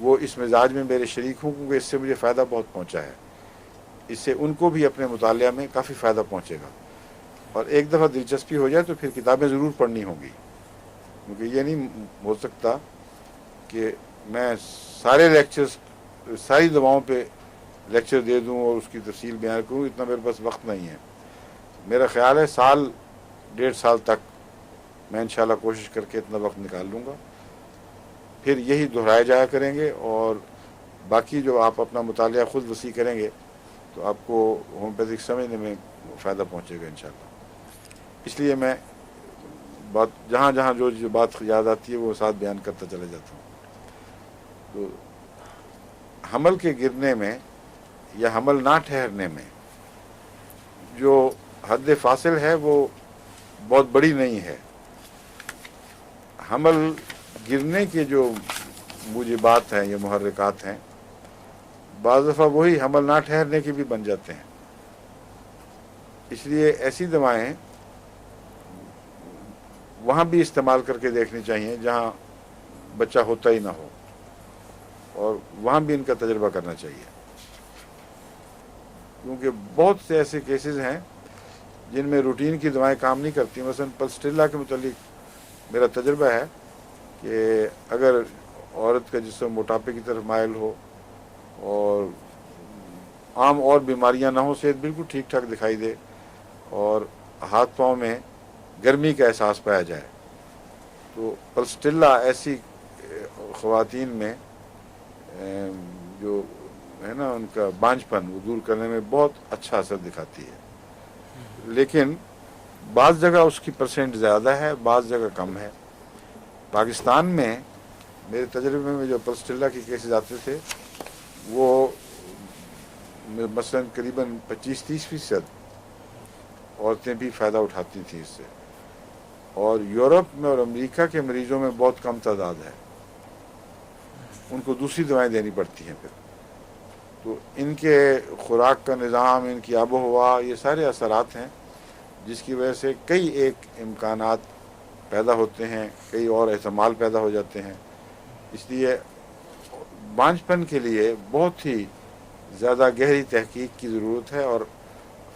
وہ اس مزاج میں میرے شریک ہوں، کیونکہ اس سے مجھے فائدہ بہت پہنچا ہے، اس سے ان کو بھی اپنے مطالعہ میں کافی فائدہ پہنچے گا، اور ایک دفعہ دلچسپی ہو جائے تو پھر کتابیں ضرور پڑھنی ہوں گی، کیونکہ یہ نہیں ہو سکتا کہ میں سارے لیکچرز ساری دواؤں پہ لیکچر دے دوں اور اس کی تفصیل بیان کروں، اتنا میرے پاس وقت نہیں ہے۔ میرا خیال ہے سال 1.5 سال تک میں انشاءاللہ کوشش کر کے اتنا وقت نکال لوں گا، پھر یہی دہرائے جایا کریں گے، اور باقی جو آپ اپنا مطالعہ خود وسیع کریں گے تو آپ کو ہومیوپیتھک سمجھنے میں فائدہ پہنچے گا انشاءاللہ۔ اس لیے میں بات جہاں جہاں جو بات یاد آتی ہے وہ ساتھ بیان کرتا چلا جاتا ہوں۔ تو حمل کے گرنے میں یا حمل نہ ٹھہرنے میں جو حد فاصل ہے وہ بہت بڑی نہیں ہے۔ حمل گرنے کے جو موجبات ہیں یا محرکات ہیں، بعض دفعہ وہی حمل نہ ٹھہرنے کے بھی بن جاتے ہیں، اس لیے ایسی دوائیں وہاں بھی استعمال کر کے دیکھنی چاہیے جہاں بچہ ہوتا ہی نہ ہو، اور وہاں بھی ان کا تجربہ کرنا چاہیے، کیونکہ بہت سے ایسے کیسز ہیں جن میں روٹین کی دوائیں کام نہیں کرتی۔ مثلا پلسٹیلا کے متعلق میرا تجربہ ہے کہ اگر عورت کا جسم موٹاپے کی طرف مائل ہو اور عام اور بیماریاں نہ ہوں، صحت بالکل ٹھیک ٹھاک دکھائی دے، اور ہاتھ پاؤں میں گرمی کا احساس پایا جائے، تو پلسٹیلا ایسی خواتین میں جو ہے نا ان کا بانجھ پن وہ دور کرنے میں بہت اچھا اثر دکھاتی ہے، لیکن بعض جگہ اس کی پرسنٹ زیادہ ہے، بعض جگہ کم ہے۔ پاکستان میں میرے تجربے میں جو پلسٹیلا کے کیسز آتے تھے وہ مثلاً قریباً 25-30% عورتیں بھی فائدہ اٹھاتی تھیں اس سے، اور یورپ میں اور امریکہ کے مریضوں میں بہت کم تعداد ہے، ان کو دوسری دوائیں دینی پڑتی ہیں پھر۔ تو ان کے خوراک کا نظام، ان کی آب و ہوا، یہ سارے اثرات ہیں جس کی وجہ سے کئی ایک امکانات پیدا ہوتے ہیں، کئی اور احتمال پیدا ہو جاتے ہیں۔ اس لیے بانجھ پن کے لیے بہت ہی زیادہ گہری تحقیق کی ضرورت ہے، اور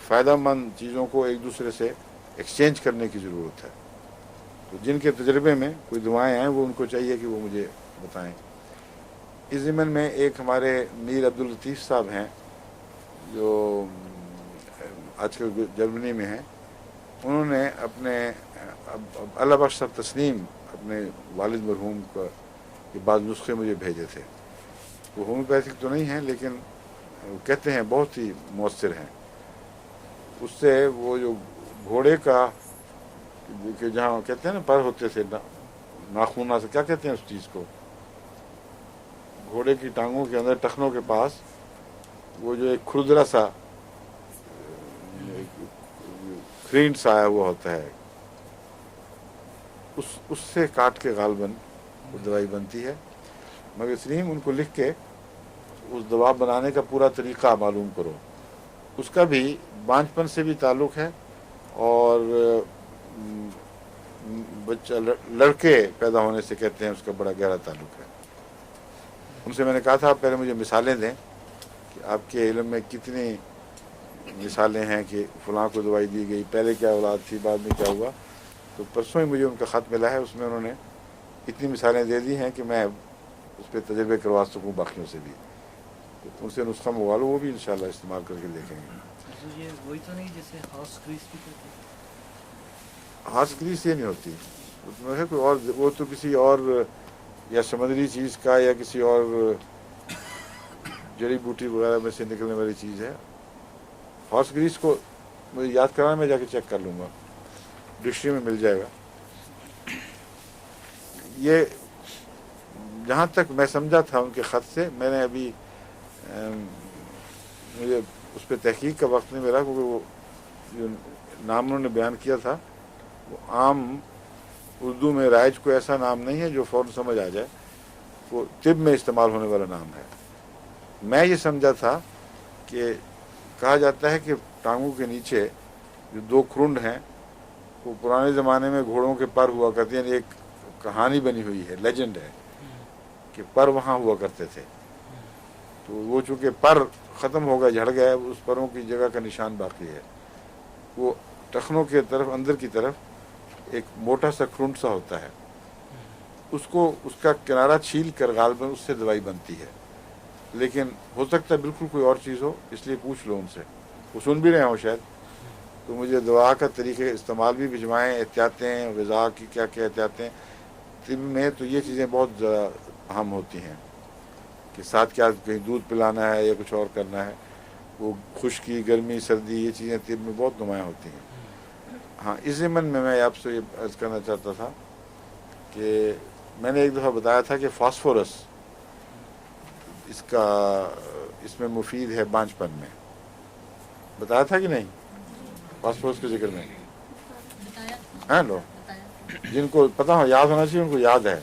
فائدہ مند چیزوں کو ایک دوسرے سے ایکسچینج کرنے کی ضرورت ہے۔ تو جن کے تجربے میں کوئی دوائیں ہیں وہ ان کو چاہیے کہ وہ مجھے بتائیں۔ اس ضمن میں ایک ہمارے میر عبداللطیف صاحب ہیں جو آج کل جرمنی میں ہیں، انہوں نے اپنے اللہ بخش صاحب تسنیم اپنے والد مرحوم کے بعض نسخے مجھے بھیجے تھے، وہ ہومیوپیتھک تو نہیں ہیں لیکن کہتے ہیں بہت ہی مؤثر ہیں۔ اس سے وہ جو گھوڑے کا کہ جہاں کہتے ہیں نا پر ہوتے تھے ناخونہ سے، کیا کہتے ہیں اس چیز کو، گھوڑے کی ٹانگوں کے اندر ٹخنوں کے پاس وہ جو ایک کھردرا سا کھرینٹ سا آیا ہوا ہوتا ہے، اس سے کاٹ کے غالباً وہ دوائی بنتی ہے۔ مگر سلیم ان کو لکھ کے اس دوا بنانے کا پورا طریقہ معلوم کرو، اس کا بھی بانجھ پن سے بھی تعلق ہے، اور بچہ لڑکے پیدا ہونے سے کہتے ہیں اس کا بڑا گہرا تعلق ہے۔ ان سے میں نے کہا تھا آپ پہلے مجھے مثالیں دیں کہ آپ کے علم میں کتنی مثالیں ہیں کہ فلاں کو دوائی دی گئی، پہلے کیا اولاد تھی، بعد میں کیا ہوا۔ تو پرسوں ہی مجھے ان کا خط ملا ہے، اس میں انہوں نے اتنی مثالیں دے دی ہیں کہ میں اس پہ تجربے کروا سکوں باقیوں سے بھی۔ تو ان سے نسخہ منگوا لو، وہ بھی انشاءاللہ استعمال کر کے دیکھیں گے۔ یہ وہی تو نہیں جیسے ہارس گریس بھی کہتے ہیں؟ ہارس گریس یہ نہیں ہوتی، اس میں ہے کوئی اور، وہ تو کسی اور یا سمندری چیز کا یا کسی اور جڑی بوٹی وغیرہ میں سے نکلنے والی چیز ہے۔ ہارس گریس کو مجھے یاد کرانا، میں جا کے چیک کر لوں گا، ڈکشنری میں مل جائے گا۔ یہ جہاں تک میں سمجھا تھا ان کے خط سے، میں نے ابھی مجھے اس پہ تحقیق کا وقت نہیں ملا، کیونکہ وہ جو نام انہوں نے بیان کیا تھا وہ عام اردو میں رائج کوئی ایسا نام نہیں ہے جو فوراً سمجھ آ جائے، وہ طب میں استعمال ہونے والا نام ہے۔ میں یہ سمجھا تھا کہ کہا جاتا ہے کہ ٹانگوں کے نیچے جو 2 کھرنڈ ہیں وہ پرانے زمانے میں گھوڑوں کے پر ہوا کرتے ہیں، ایک کہانی بنی ہوئی ہے، لیجنڈ ہے کہ پر وہاں ہوا کرتے تھے، تو وہ چونکہ پر ختم ہو گئے، جھڑ گئے، اس پروں کی جگہ کا نشان باقی ہے. وہ ٹخنوں کے طرف اندر کی طرف ایک موٹا سا کرنٹ سا ہوتا ہے، اس کو اس کا کنارہ چھیل کر غالباً اس سے دوائی بنتی ہے، لیکن ہو سکتا ہے بالکل کوئی اور چیز ہو، اس لیے پوچھ لو ان سے، وہ سن بھی رہے ہوں شاید. تو مجھے دوا کا طریقے استعمال بھی بھجوائیں، احتیاطیں، غذا کی کیا کیا احتیاطیں. طب میں تو یہ چیزیں بہت زیادہ اہم ہوتی ہیں کہ ساتھ کیا کہیں دودھ پلانا ہے یا کچھ اور کرنا ہے. وہ خشکی، گرمی، سردی، یہ چیزیں طب میں بہت نمایاں ہوتی ہیں. ہاں، اس ضمن میں آپ سے یہ عرض کرنا چاہتا تھا کہ میں نے ایک دفعہ بتایا تھا کہ فاسفورس اس میں مفید ہے بانجھ پن میں. بتایا تھا کہ نہیں فاسفورس کے ذکر میں؟ ہاں، لو جن کو پتہ ہو، یاد ہونا چاہیے، ان کو یاد ہے،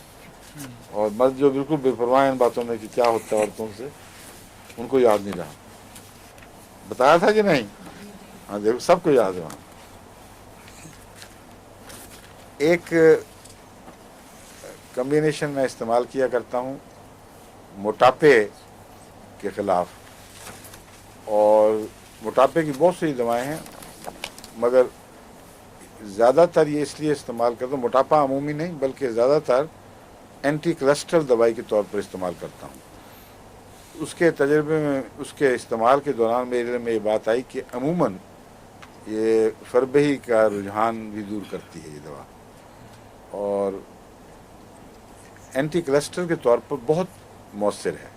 اور مرد جو بالکل بے پرواہ ہیں ان باتوں میں کہ کیا ہوتا ہے عورتوں سے، ان کو یاد نہیں رہا. بتایا تھا کہ نہیں؟ ہاں، دیکھو سب کو یاد ہے. وہاں ایک کمبینیشن میں استعمال کیا کرتا ہوں موٹاپے کے خلاف، اور موٹاپے کی بہت سی دوائیں ہیں، مگر زیادہ تر یہ اس لیے استعمال کرتا ہوں، موٹاپا عمومی نہیں بلکہ زیادہ تر اینٹی کولسٹرول دوائی کے طور پر استعمال کرتا ہوں. اس کے تجربے میں، اس کے استعمال کے دوران میرے علم میں یہ بات آئی کہ عموماً یہ فربہی کا رجحان بھی دور کرتی ہے یہ دوا، اور اینٹی کولسٹرول کے طور پر بہت مؤثر ہے.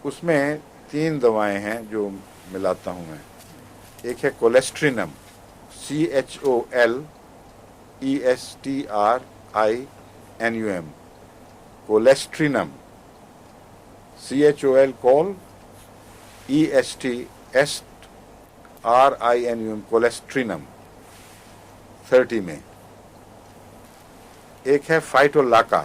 اس میں 3 دوائیں ہیں جو ملاتا ہوں میں. ایک ہے کولیسٹرینم، CHOLESTRINUM، کولیسٹرینم، CHOL کول ESTRINUM، کولیسٹرینم 30 میں. ایک ہے فائٹولاکا،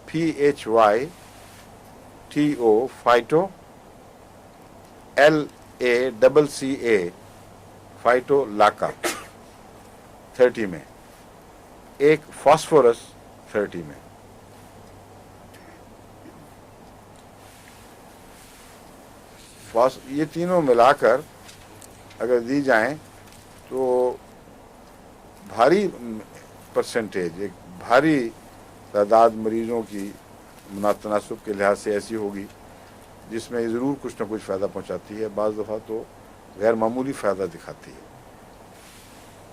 PHYTO، فائٹو، LACCA، فائٹولاکا 30 میں. ایک فاسفورس 30 میں. یہ تینوں ملا کر اگر دی جائیں تو بھاری پرسنٹیج، ایک بھاری تعداد مریضوں کی تناسب کے لحاظ سے ایسی ہوگی جس میں ضرور کچھ نہ کچھ فائدہ پہنچاتی ہے، بعض دفعہ تو غیر معمولی فائدہ دکھاتی ہے.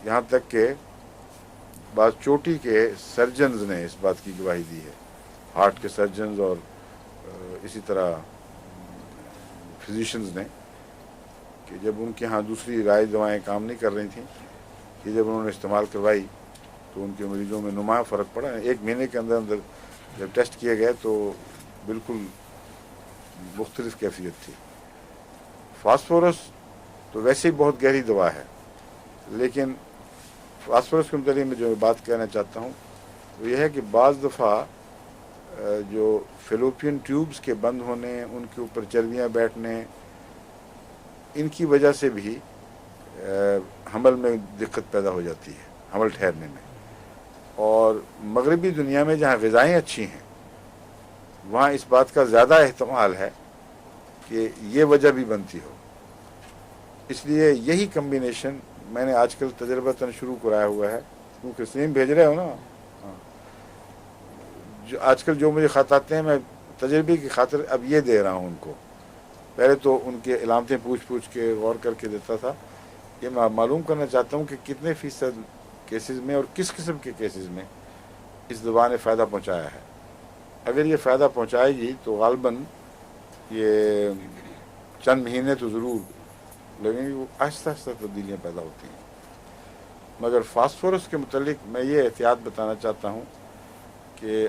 یہاں تک کہ بعض چوٹی کے سرجنز نے اس بات کی گواہی دی ہے، ہارٹ کے سرجنز اور اسی طرح فزیشنز نے، کہ جب ان کے ہاں دوسری رائج دوائیں کام نہیں کر رہی تھیں، کہ جب انہوں نے استعمال کروائی تو ان کے مریضوں میں نمایاں فرق پڑا. 1 مہینے کے اندر اندر جب ٹیسٹ کیے گئے تو بالکل مختلف کیفیت تھی. فاسفورس تو ویسے ہی بہت گہری دوا ہے، لیکن فاسفورس کے متعلق میں جو بات کہنا چاہتا ہوں وہ یہ ہے کہ بعض دفعہ جو فیلوپین ٹیوبز کے بند ہونے، ان کے اوپر چربیاں بیٹھنے، ان کی وجہ سے بھی حمل میں دقت پیدا ہو جاتی ہے، حمل ٹھہرنے میں. اور مغربی دنیا میں جہاں غذائیں اچھی ہیں وہاں اس بات کا زیادہ احتمال ہے کہ یہ وجہ بھی بنتی ہو. اس لیے یہی کمبینیشن میں نے آج کل تجربتاً شروع کرایا ہوا ہے، کیونکہ سلیم بھیج رہے ہو نا. جو آج کل جو مجھے خط آتے ہیں میں تجربے کی خاطر اب یہ دے رہا ہوں ان کو. پہلے تو ان کے علامتیں پوچھ کے غور کر کے دیتا تھا. یہ میں معلوم کرنا چاہتا ہوں کہ کتنے فیصد کیسز میں اور کس قسم کے کیسز میں اس دوا نے فائدہ پہنچایا ہے. اگر یہ فائدہ پہنچائے گی تو غالباً یہ چند مہینے تو ضرور لگیں گے، وہ آہستہ آہستہ تبدیلیاں پیدا ہوتی ہیں. مگر فاسفورس کے متعلق میں یہ احتیاط بتانا چاہتا ہوں کہ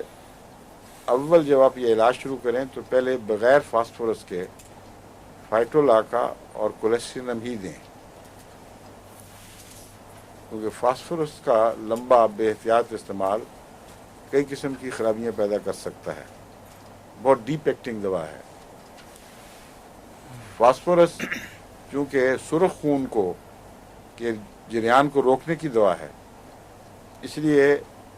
اول جب آپ یہ علاج شروع کریں تو پہلے بغیر فاسفورس کے فائٹولاکا اور کولیسٹرینم ہی دیں، کیونکہ فاسفورس کا لمبا بے احتیاط استعمال کئی قسم کی خرابیاں پیدا کر سکتا ہے. بہت ڈیپ ایکٹنگ دوا ہے فاسفورس، چونکہ سرخ خون کو کے جریان کو روکنے کی دوا ہے، اس لیے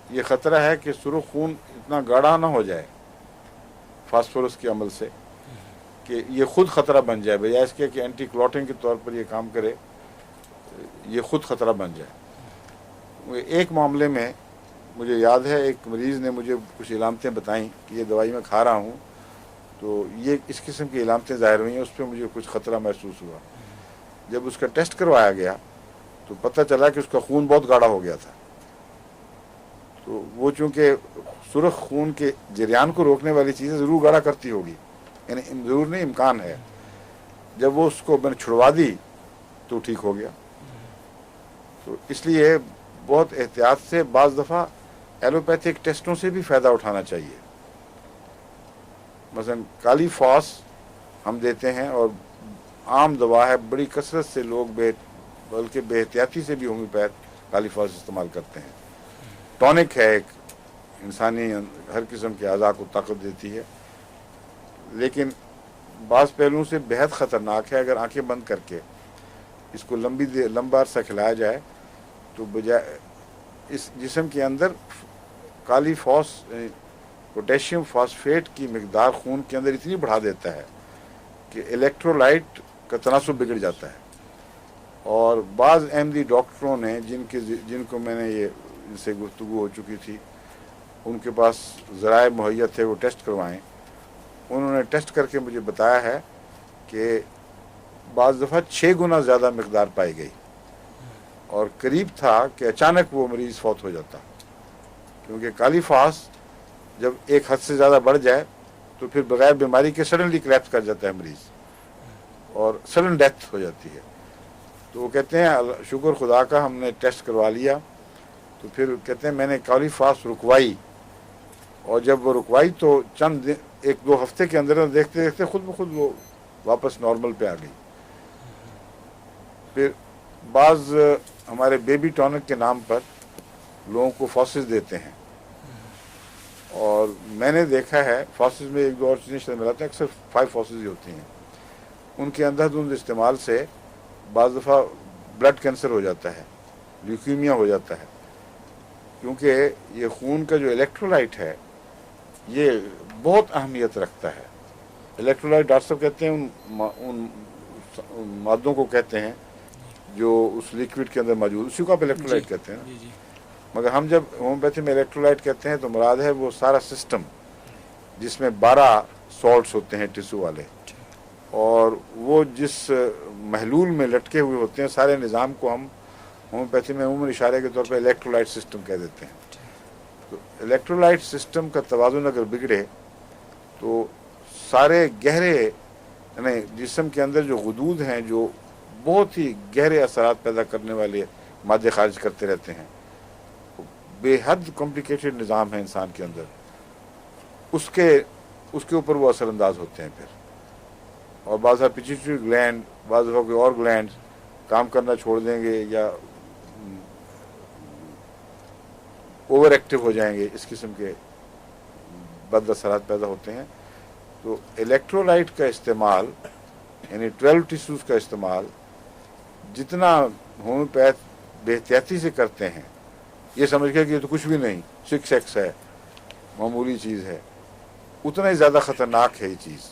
یہ خطرہ ہے کہ سرخ خون اتنا گاڑھا نہ ہو جائے فاسفورس کے عمل سے کہ یہ خود خطرہ بن جائے، بجائے اس کے کہ اینٹی کلوٹنگ کے طور پر یہ کام کرے، یہ خود خطرہ بن جائے۔ ایک معاملے میں مجھے یاد ہے، ایک مریض نے مجھے کچھ علامتیں بتائیں کہ یہ دوائی میں کھا رہا ہوں تو یہ اس قسم کی علامتیں ظاہر ہوئی ہیں، اس پہ مجھے کچھ خطرہ محسوس ہوا۔ جب اس کا ٹیسٹ کروایا گیا تو پتہ چلا کہ اس کا خون بہت گاڑھا ہو گیا تھا۔ تو وہ چونکہ سرخ خون کے جریان کو روکنے والی چیزیں ضرور گاڑھا کرتی ہوگی، یعنی ضرور نہیں، امکان ہے۔ جب وہ اس کو میں نے چھڑوا دی تو ٹھیک ہو گیا۔ تو اس لیے بہت احتیاط سے بعض دفعہ ایلوپیتھک ٹیسٹوں سے بھی فائدہ اٹھانا چاہیے۔ مثلا کالی فاس ہم دیتے ہیں اور عام دوا ہے، بڑی کثرت سے لوگ بلکہ بے احتیاطی سے بھی ہومیوپیتھ کالی فاس استعمال کرتے ہیں۔ ٹونک ہے، ایک انسانی ہر قسم کے اعضاء کو طاقت دیتی ہے، لیکن بعض پہلوؤں سے بہت خطرناک ہے۔ اگر آنکھیں بند کر کے اس کو لمبا عرصہ کھلایا جائے تو بجائے اس جسم کے اندر کالی فاس پوٹیشیم فاسفیٹ کی مقدار خون کے اندر اتنی بڑھا دیتا ہے کہ الیکٹرولائٹ کا تناسب بگڑ جاتا ہے۔ اور بعض احمدی ڈاکٹروں نے جن کو میں نے یہ ان سے گفتگو ہو چکی تھی، ان کے پاس ذرائع مہیا تھے، وہ ٹیسٹ کروائیں، انہوں نے ٹیسٹ کر کے مجھے بتایا ہے کہ بعض دفعہ 6 گنا زیادہ مقدار پائی گئی، اور قریب تھا کہ اچانک وہ مریض فوت ہو جاتا، کیونکہ کالی فاس جب ایک حد سے زیادہ بڑھ جائے تو پھر بغیر بیماری کے سڈنلی کلیپس کر جاتا ہے مریض اور سڈن ڈیتھ ہو جاتی ہے۔ تو وہ کہتے ہیں شکر خدا کا ہم نے ٹیسٹ کروا لیا، تو پھر کہتے ہیں میں نے کالی فاس رکوائی، اور جب وہ رکوائی تو چند 1-2 ہفتے کے اندر دیکھتے دیکھتے خود بخود وہ واپس نارمل پہ آ گئی۔ پھر بعض ہمارے بیبی ٹونک کے نام پر لوگوں کو فاسز دیتے ہیں، اور میں نے دیکھا ہے فاسز میں 1-2 اور چیزیں شامل ملاتے ہیں، اکثر 5 فاسز ہی ہوتی ہیں۔ ان کے اندھا دھند استعمال سے بعض دفعہ بلڈ کینسر ہو جاتا ہے، لیوکیمیا ہو جاتا ہے، کیونکہ یہ خون کا جو الیکٹرولائٹ ہے یہ بہت اہمیت رکھتا ہے۔ الیکٹرولائٹ ڈاکٹر صاحب کہتے ہیں ان مادوں کو کہتے ہیں جو اس لیکوڈ کے اندر موجود، اسی کو آپ الیکٹرولائٹ کہتے ہیں نا۔ مگر ہم جب ہومیوپیتھی میں الیکٹرولائٹ کہتے ہیں تو مراد ہے وہ سارا سسٹم جس میں 12 سالٹس ہوتے ہیں ٹیسو والے، اور وہ جس محلول میں لٹکے ہوئے ہوتے ہیں، سارے نظام کو ہم ہومیوپیتھی میں عموماً اشارے کے طور پہ الیکٹرولائٹ سسٹم کہہ دیتے ہیں۔ تو الیکٹرولائٹ سسٹم کا توازن اگر بگڑے تو سارے گہرے، یعنی جسم کے اندر جو غدود ہیں جو بہت ہی گہرے اثرات پیدا کرنے والے مادے خارج کرتے رہتے ہیں، بے حد کمپلیکیٹڈ نظام ہے انسان کے اندر، اس کے اوپر وہ اثر انداز ہوتے ہیں پھر۔ اور بعض پیچیٹری گلینڈ، بعض دفعہ کوئی اور گلینڈ کام کرنا چھوڑ دیں گے یا اوور ایکٹیو ہو جائیں گے، اس قسم کے بد اثرات پیدا ہوتے ہیں۔ تو الیکٹرولائٹ کا استعمال، یعنی 12 ٹیسوز کا استعمال جتنا ہومیوپیتھ بے احتیاطی سے کرتے ہیں، یہ سمجھ کے کہ یہ تو کچھ بھی نہیں، 6x ہے، معمولی چیز ہے، اتنا ہی زیادہ خطرناک ہے یہ چیز۔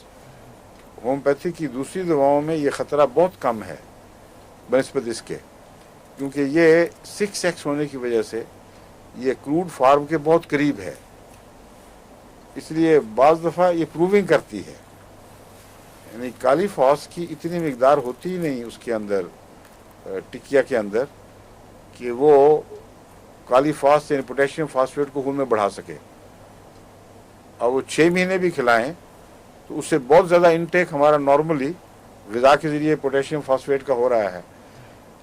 ہومیوپیتھی کی دوسری دواؤں میں یہ خطرہ بہت کم ہے بنسبت اس کے، کیونکہ یہ 6x ہونے کی وجہ سے یہ کروڈ فارم کے بہت قریب ہے، اس لیے بعض دفعہ یہ پروونگ کرتی ہے، یعنی کالی فاس کی اتنی مقدار ہوتی ہی نہیں اس کے اندر، ٹکیا کے اندر، کہ وہ کالی فاس یعنی پوٹیشیم فاسفیٹ کو خون میں بڑھا سکے، اور وہ 6 مہینے بھی کھلائیں تو اس سے بہت زیادہ انٹیک ہمارا نارملی غذا کے ذریعے پوٹیشیم فاسفیٹ کا ہو رہا ہے۔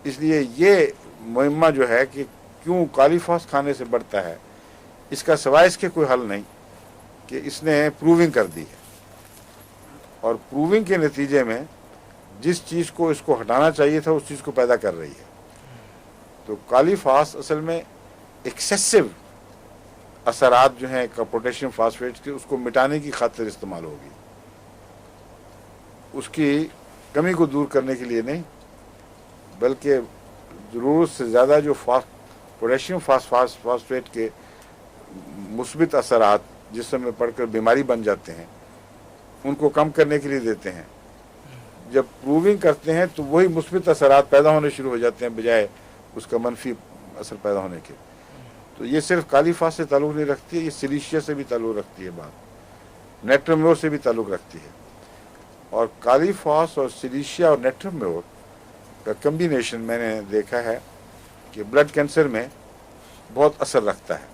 اس لیے یہ مہمہ جو ہے کہ کیوں کالی فاس کھانے سے بڑھتا ہے، اس کا سوائے اس کے کوئی حل نہیں کہ اس نے پروونگ کر دی ہے، اور پروونگ کے نتیجے میں جس چیز کو اس کو ہٹانا چاہیے تھا اس چیز کو پیدا کر رہی ہے۔ تو کالی فاس اصل میں ایکسیسو اثرات جو ہیں پوٹیشیم فاسفیٹ کے، اس کو مٹانے کی خاطر استعمال ہوگی، اس کی کمی کو دور کرنے کے لیے نہیں، بلکہ ضرورت سے زیادہ جو پوٹیشیم فاسفیٹ کے مثبت اثرات جسم میں پڑ کر بیماری بن جاتے ہیں ان کو کم کرنے کے لیے دیتے ہیں. جب پروونگ کرتے ہیں تو وہی مثبت اثرات پیدا ہونے شروع ہو جاتے ہیں بجائے اس کا منفی اثر پیدا ہونے کے. تو یہ صرف کالی فاس سے تعلق نہیں رکھتی ہے, یہ سلیشیا سے بھی تعلق رکھتی ہے, بات نیٹرمیور سے بھی تعلق رکھتی ہے. اور کالی فاس اور سلیشیا اور نیٹرمیور کا کمبینیشن میں نے دیکھا ہے کہ بلڈ کینسر میں بہت اثر رکھتا ہے.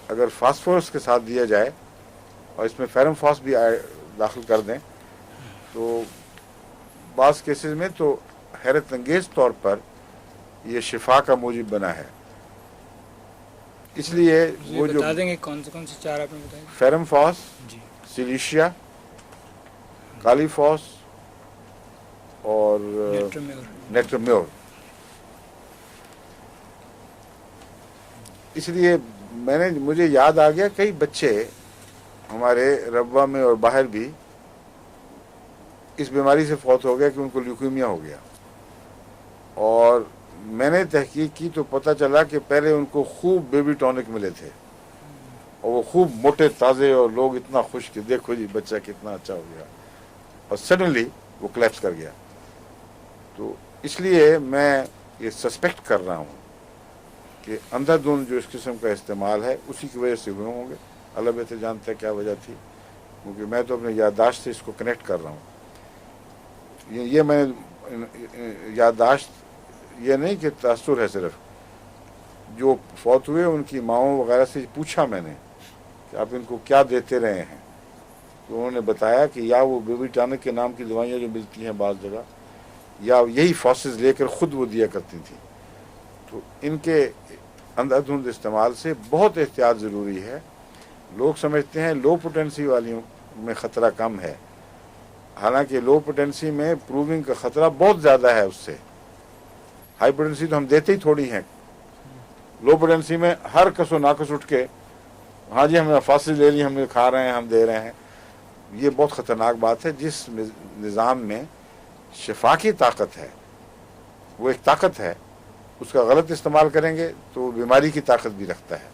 اگر فاسفورس کے ساتھ دیا جائے اور اس میں فیرم فاس بھی داخل کر دیں تو بعض کیسز میں تو حیرت انگیز طور پر یہ شفا کا موجب بنا ہے. اس لیے وہ جو بتا دیں گے کون سے چار آپ نے بتائے؟ فیرم فاس, جی. سلیشیا, کالی فاس اور نیٹرمیور. اس لیے مجھے یاد آ گیا کئی بچے ہمارے ربوہ میں اور باہر بھی اس بیماری سے فوت ہو گیا کہ ان کو لیوکیمیا ہو گیا. اور میں نے تحقیق کی تو پتہ چلا کہ پہلے ان کو خوب بیبی ٹونک ملے تھے اور وہ خوب موٹے تازے اور لوگ اتنا خوش کہ دیکھو جی بچہ کتنا اچھا ہو گیا, اور سڈنلی وہ کلیپس کر گیا. تو اس لیے میں یہ سسپیکٹ کر رہا ہوں کہ اندھا دھند جو اس قسم کا استعمال ہے اسی کی وجہ سے ہوئے ہوں گے. اللہ بہتر جانتا ہے کیا وجہ تھی, کیونکہ میں تو اپنے یادداشت سے اس کو کنیکٹ کر رہا ہوں. یہ میں یادداشت یہ نہیں کہ تاثر ہے, صرف جو فوت ہوئے ان کی ماؤں وغیرہ سے پوچھا میں نے کہ آپ ان کو کیا دیتے رہے ہیں, تو انہوں نے بتایا کہ یا وہ بیبی ٹانک کے نام کی دوائیاں جو ملتی ہیں بعض جگہ, یا یہی فاسز لے کر خود وہ دیا کرتی تھیں. تو ان کے اندھا دھند استعمال سے بہت احتیاط ضروری ہے. لوگ سمجھتے ہیں لو پوٹینسی والیوں میں خطرہ کم ہے, حالانکہ لو پوٹینسی میں پروونگ کا خطرہ بہت زیادہ ہے اس سے. ہائی پوٹینسی تو ہم دیتے ہی تھوڑی ہیں. لو پوٹینسی میں ہر کس و ناقص اٹھ کے ہاں جی ہم نے فاصل لے لی, ہم نے کھا رہے ہیں, ہم دے رہے ہیں. یہ بہت خطرناک بات ہے. جس نظام میں شفا کی طاقت ہے, وہ ایک طاقت ہے, اس کا غلط استعمال کریں گے تو بیماری کی طاقت بھی رکھتا ہے.